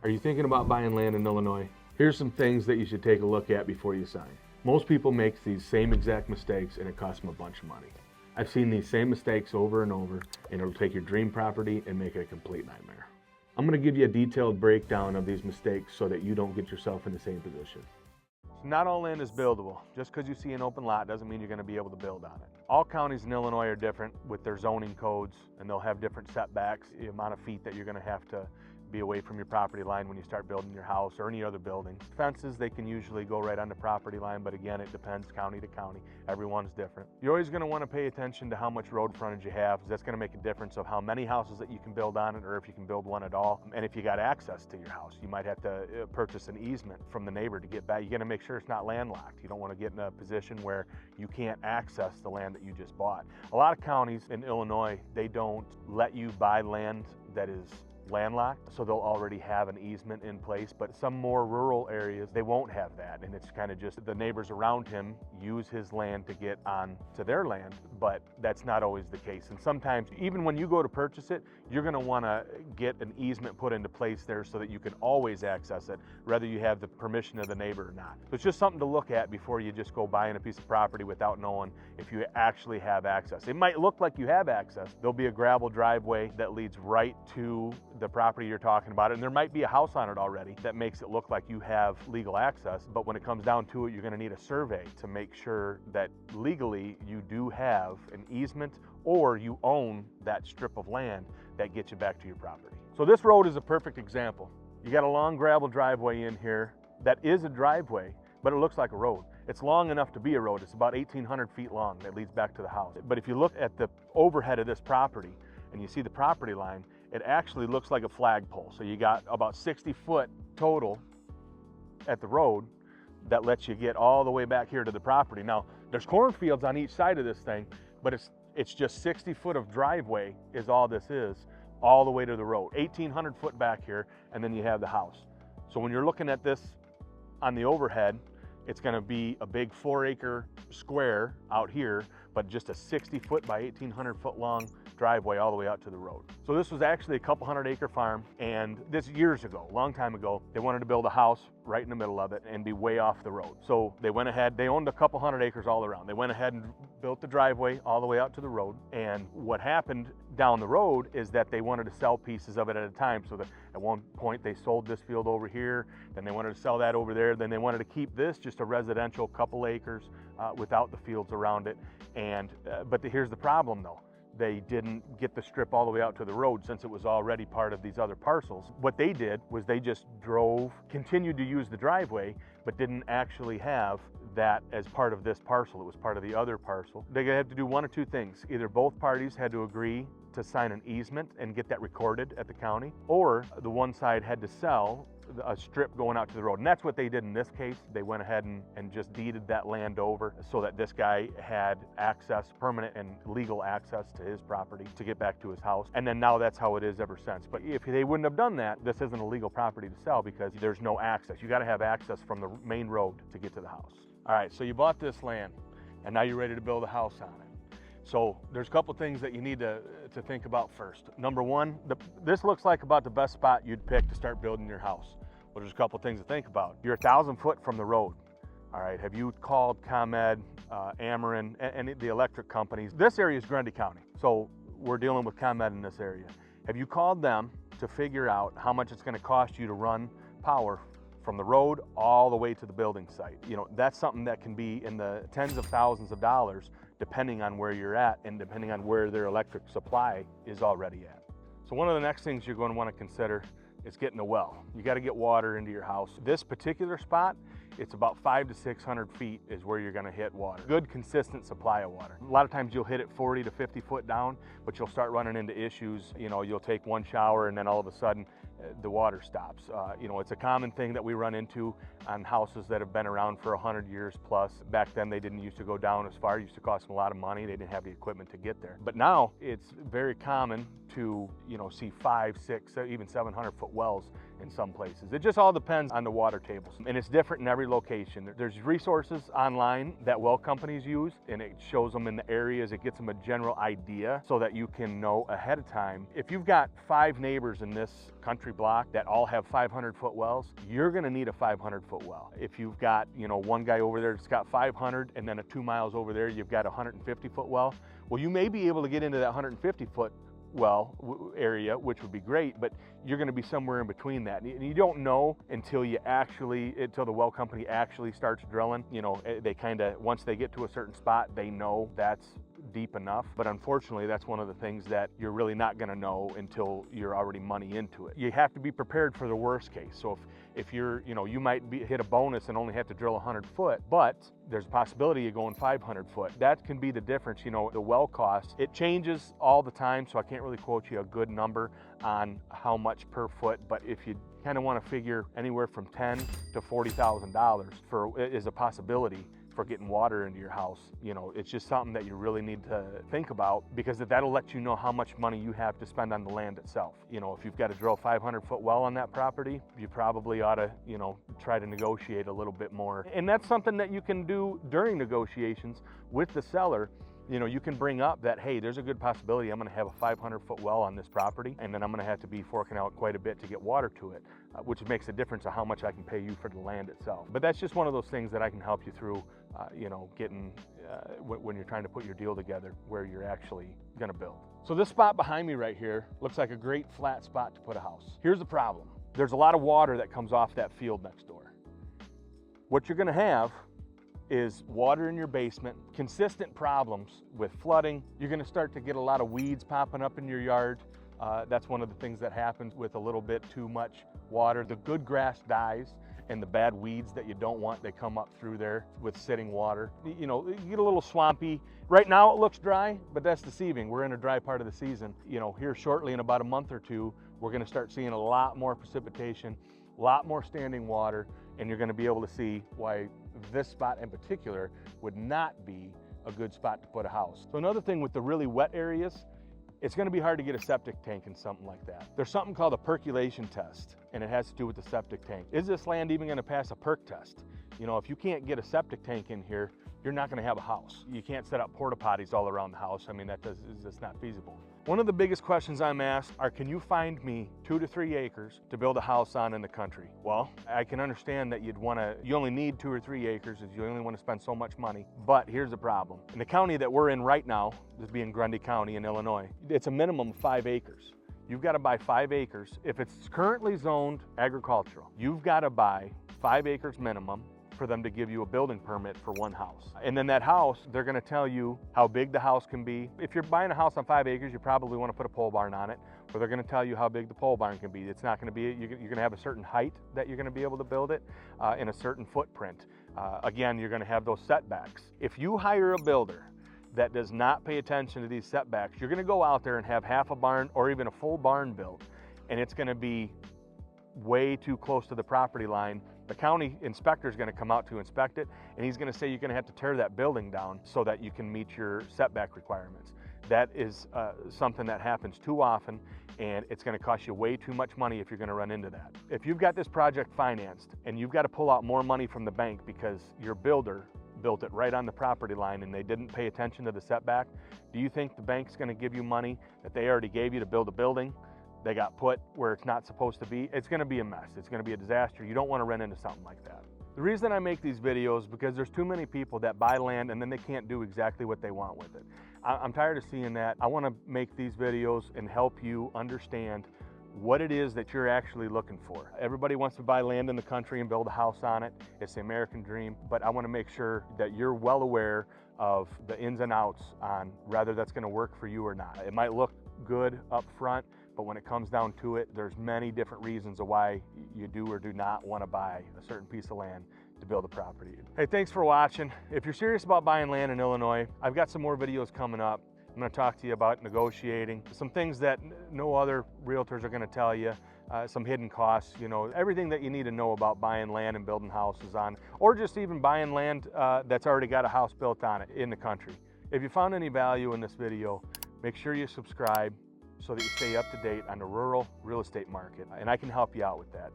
Are you thinking about buying land in Illinois? Here's some things that you should take a look at before you sign. Most people make these same exact mistakes and it costs them a bunch of money. I've seen these same mistakes over and over, and it'll take your dream property and make it a complete nightmare. I'm going to give you a detailed breakdown of these mistakes so that you don't get yourself in the same position. So not all land is buildable. Just because you see an open lot doesn't mean you're going to be able to build on it. All counties in Illinois are different with their zoning codes, and they'll have different setbacks, the amount of feet that you're going to have to be away from your property line when you start building your house or any other building. Fences, they can usually go right on the property line, but again, it depends county to county. Everyone's different. You're always going to want to pay attention to how much road frontage you have. That's going to make a difference of how many houses that you can build on it, or if you can build one at all. And if you got access to your house, you might have to purchase an easement from the neighbor to get back. You got to make sure it's not landlocked. You don't want to get in a position where you can't access the land that you just bought. A lot of counties in Illinois, they don't let you buy land that is landlocked, so they'll already have an easement in place, but some more rural areas, they won't have that, and it's kind of just the neighbors around him use his land to get on to their land, but that's not always the case. And sometimes, even when you go to purchase it, you're going to want to get an easement put into place there so that you can always access it, whether you have the permission of the neighbor or not. So it's just something to look at before you just go buying a piece of property without knowing if you actually have access. It might look like you have access. There'll be a gravel driveway that leads right to the property you're talking about, and there might be a house on it already that makes it look like you have legal access, but when it comes down to it, you're going to need a survey to make sure that legally you do have an easement or you own that strip of land that gets you back to your property. So this road is a perfect example. You got a long gravel driveway in here that is a driveway, but it looks like a road. It's long enough to be a road. It's about 1,800 feet long that leads back to the house. But if you look at the overhead of this property and you see the property line, it actually looks like a flagpole. So you got about 60 foot total at the road that lets you get all the way back here to the property. Now, there's cornfields on each side of this thing, but it's just 60 foot of driveway is all this is, all the way to the road. 1,800 foot back here, and then you have the house. So when you're looking at this on the overhead, it's going to be a big 4-acre square out here, but just a 60 foot by 1,800 foot long driveway all the way out to the road. So this was actually a couple 100-acre farm, and this years ago, a long time ago, they wanted to build a house right in the middle of it and be way off the road. So they went ahead, they owned a couple 100 acres all around. They went ahead and built the driveway all the way out to the road, and what happened down the road is that they wanted to sell pieces of it at a time. So that at one point they sold this field over here, then they wanted to sell that over there, then they wanted to keep this just a residential couple acres without the fields around it. And but here's the problem though. They didn't get the strip all the way out to the road since it was already part of these other parcels. What they did was they just continued to use the driveway, but didn't actually have that as part of this parcel. It was part of the other parcel. They had to do one of two things. Either both parties had to agree to sign an easement and get that recorded at the county, or the one side had to sell a strip going out to the road. And that's what they did in this case. They went ahead and just deeded that land over so that this guy had access, permanent and legal access to his property to get back to his house. And then now that's how it is ever since. But if they wouldn't have done that, this isn't a legal property to sell because there's no access. You got to have access from the main road to get to the house. All right, so you bought this land and now you're ready to build a house on it. So there's a couple things that you need to think about first. Number one, this looks like about the best spot you'd pick to start building your house. Well, there's a couple things to think about. You're 1,000 foot from the road. All right, have you called ComEd, Ameren, and the electric companies? This area is Grundy County, so we're dealing with ComEd in this area. Have you called them to figure out how much it's gonna cost you to run power from the road all the way to the building site? You know, that's something that can be in the tens of thousands of dollars depending on where you're at and depending on where their electric supply is already at. So one of the next things you're going to want to consider is getting a well. You got to get water into your house. This particular spot, it's about 500 to 600 feet is where you're going to hit water. Good consistent supply of water. A lot of times you'll hit it 40 to 50 foot down, but you'll start running into issues. You know, you'll take one shower and then all of a sudden the water stops. You know, it's a common thing that we run into on houses that have been around for 100 years plus. Back then they didn't used to go down as far. It used to cost them a lot of money. They didn't have the equipment to get there. But now it's very common to, you know, see 500, 600, even 700 foot wells in some places. It just all depends on the water tables, and it's different in every location. There's resources online that well companies use, and it shows them in the areas. It gets them a general idea so that you can know ahead of time. If you've got 5 neighbors in this country block that all have 500-foot wells, you're gonna need a 500-foot well. If you've got, one guy over there that's got 500, and then 2 miles over there, you've got a 150-foot well, well, you may be able to get into that 150-foot well area, which would be great, but you're going to be somewhere in between that. And you don't know until the well company actually starts drilling. They kind of, once they get to a certain spot, they know that's deep enough. But unfortunately, that's one of the things that you're really not going to know until you're already money into it. You have to be prepared for the worst case. So if you're, you might hit a bonus and only have to drill 100 foot, but there's a possibility of going 500 foot. That can be the difference. The well cost, it changes all the time, so I can't really quote you a good number on how much per foot, but if you kind of want to figure anywhere from $10,000 to $40,000 is a possibility for getting water into your house. It's just something that you really need to think about, because that'll let you know how much money you have to spend on the land itself. If you've got to drill a 500-foot well on that property, you probably ought to, try to negotiate a little bit more. And that's something that you can do during negotiations with the seller. You can bring up that, hey, there's a good possibility I'm going to have a 500-foot well on this property, and then I'm going to have to be forking out quite a bit to get water to it, which makes a difference of how much I can pay you for the land itself. But that's just one of those things that I can help you through, getting when you're trying to put your deal together where you're actually going to build. So this spot behind me right here looks like a great flat spot to put a house. Here's the problem. There's a lot of water that comes off that field next door. What you're going to have is water in your basement, consistent problems with flooding. You're gonna start to get a lot of weeds popping up in your yard. That's one of the things that happens with a little bit too much water. The good grass dies, and the bad weeds that you don't want, they come up through there with sitting water. You get a little swampy. Right now it looks dry, but that's deceiving. We're in a dry part of the season. Here shortly, in about a month or two, we're gonna start seeing a lot more precipitation, a lot more standing water, and you're gonna be able to see why this spot in particular would not be a good spot to put a house. So another thing with the really wet areas, it's gonna be hard to get a septic tank in something like that. There's something called a percolation test, and it has to do with the septic tank. Is this land even gonna pass a perk test? If you can't get a septic tank in here, you're not gonna have a house. You can't set up porta potties all around the house. I mean, that's not feasible. One of the biggest questions I'm asked are, can you find me 2 to 3 acres to build a house on in the country? Well, I can understand that you only need 2 or 3 acres, as you only want to spend so much money. But here's the problem. In the county that we're in right now, this being Grundy County in Illinois, it's a minimum of 5 acres. You've got to buy 5 acres. If it's currently zoned agricultural, you've got to buy 5 acres minimum for them to give you a building permit for one house. And then that house, they're gonna tell you how big the house can be. If you're buying a house on 5 acres, you probably wanna put a pole barn on it, or they're gonna tell you how big the pole barn can be. It's not gonna be, you're gonna have a certain height that you're gonna be able to build it in a certain footprint. Again, you're gonna have those setbacks. If you hire a builder that does not pay attention to these setbacks, you're gonna go out there and have half a barn or even a full barn built, and it's gonna be way too close to the property line. The county inspector is going to come out to inspect it, and he's going to say you're going to have to tear that building down so that you can meet your setback requirements. That is something that happens too often, and it's going to cost you way too much money if you're going to run into that. If you've got this project financed and you've got to pull out more money from the bank because your builder built it right on the property line and they didn't pay attention to the setback, do you think the bank's going to give you money that they already gave you to build a building they got put where it's not supposed to be? It's gonna be a mess. It's gonna be a disaster. You don't wanna run into something like that. The reason I make these videos is because there's too many people that buy land and then they can't do exactly what they want with it. I'm tired of seeing that. I wanna make these videos and help you understand what it is that you're actually looking for. Everybody wants to buy land in the country and build a house on it. It's the American dream, but I wanna make sure that you're well aware of the ins and outs on whether that's gonna work for you or not. It might look good up front, but when it comes down to it, there's many different reasons of why you do or do not want to buy a certain piece of land to build a property. Hey, thanks for watching. If you're serious about buying land in Illinois, I've got some more videos coming up. I'm going to talk to you about negotiating, some things that no other realtors are going to tell you, some hidden costs, everything that you need to know about buying land and building houses on, or just even buying land that's already got a house built on it in the country. If you found any value in this video, make sure you subscribe so that you stay up to date on the rural real estate market, and I can help you out with that.